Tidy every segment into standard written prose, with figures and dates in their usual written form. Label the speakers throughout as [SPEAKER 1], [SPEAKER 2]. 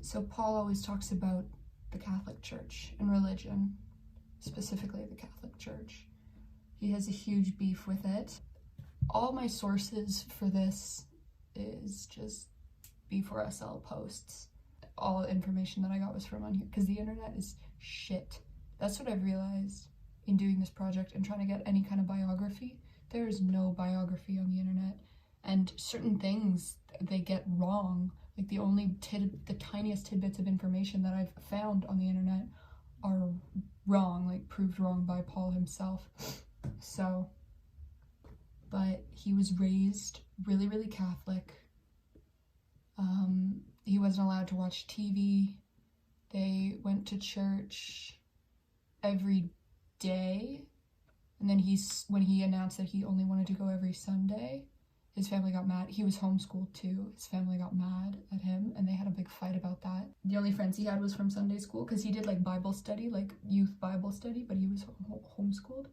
[SPEAKER 1] So Paul always talks about the Catholic Church and religion, specifically the Catholic Church. He has a huge beef with it. All my sources for this is just B4SL posts. All information that I got was from on here, because the internet is shit. That's what I've realized in doing this project and trying to get any kind of biography. There is no biography on the internet, and certain things they get wrong. Like the tiniest tidbits of information that I've found on the internet are wrong, like proved wrong by Paul himself. So, but he was raised really, really Catholic. He wasn't allowed to watch TV. They went to church every day. And then when he announced that he only wanted to go every Sunday, his family got mad. He was homeschooled too. His family got mad at him and they had a big fight about that. The only friends he had was from Sunday school, because he did like Bible study, like youth Bible study, but he was homeschooled.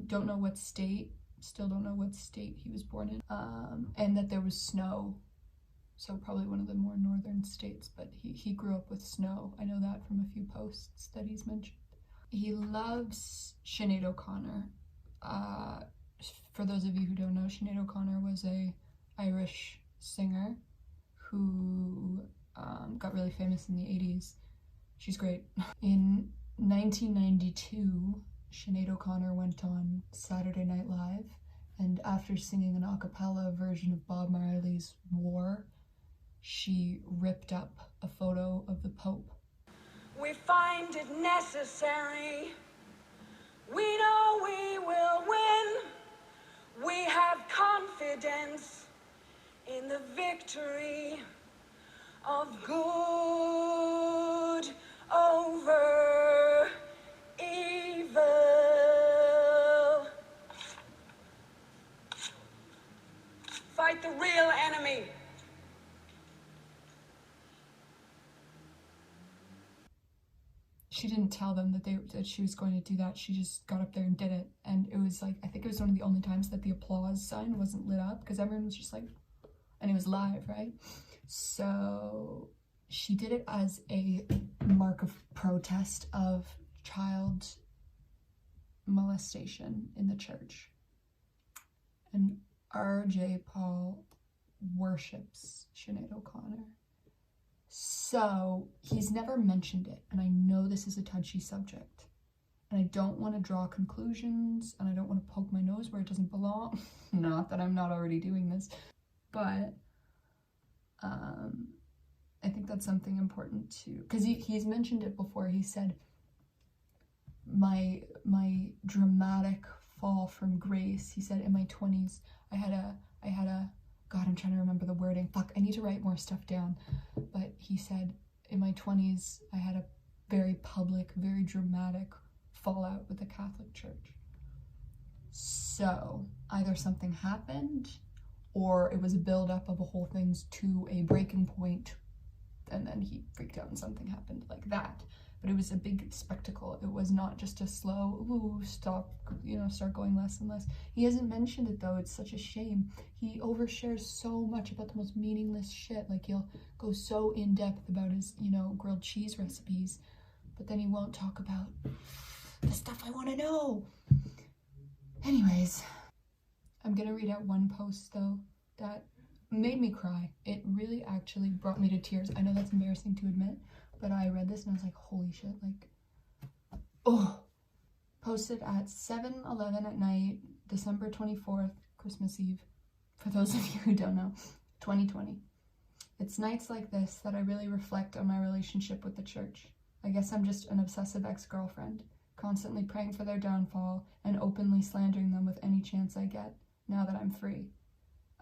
[SPEAKER 1] Don't know what state, still don't know what state he was born in. And that there was snow. So probably one of the more northern states, but he grew up with snow. I know that from a few posts that he's mentioned. He loves Sinead O'Connor. For those of you who don't know, Sinead O'Connor was a Irish singer who got really famous in the 80s. She's great. In 1992, Sinead O'Connor went on Saturday Night Live, and after singing an a cappella version of Bob Marley's War, she ripped up a photo of the Pope.
[SPEAKER 2] We find it necessary. We know we will win. We have confidence in the victory of good over evil. Fight the real enemy.
[SPEAKER 1] She didn't tell them that she was going to do that. She just got up there and did it. And it was like, I think it was one of the only times that the applause sign wasn't lit up, because everyone was just like, and it was live, right? So she did it as a mark of protest of child molestation in the church. And R.J. Paul worships Sinead O'Connor. So he's never mentioned it, and I know this is a touchy subject, and I don't want to draw conclusions, and I don't want to poke my nose where it doesn't belong. Not that I'm not already doing this, but I think that's something important to, because he's mentioned it before. He said, my dramatic fall from grace, he said, in my 20s, I had a God, I'm trying to remember the wording. Fuck, I need to write more stuff down. But he said, in my 20s, I had a very public, very dramatic fallout with the Catholic Church. So either something happened, or it was a buildup of a whole things to a breaking point, and then he freaked out and something happened like that. But it was a big spectacle. It was not just a slow, ooh, stop, start going less and less. He hasn't mentioned it though. It's such a shame. He overshares so much about the most meaningless shit. Like, he'll go so in depth about his, grilled cheese recipes, but then he won't talk about the stuff I want to know. Anyways, I'm gonna read out one post though that made me cry. It really actually brought me to tears. I know that's embarrassing to admit, but I read this and I was like, holy shit, like, oh. Posted at 7:11 at night, December 24th, Christmas Eve, for those of you who don't know, 2020. It's nights like this that I really reflect on my relationship with the church. I guess I'm just an obsessive ex-girlfriend, constantly praying for their downfall and openly slandering them with any chance I get, now that I'm free.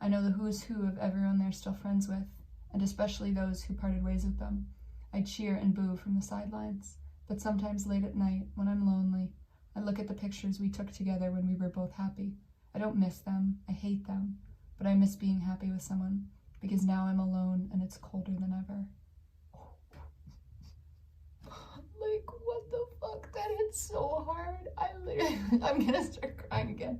[SPEAKER 1] I know the who's who of everyone they're still friends with, and especially those who parted ways with them. I cheer and boo from the sidelines, but sometimes late at night, when I'm lonely, I look at the pictures we took together when we were both happy. I don't miss them, I hate them, but I miss being happy with someone, because now I'm alone and it's colder than ever. Like, what the fuck? That hit so hard. I'm gonna start crying again.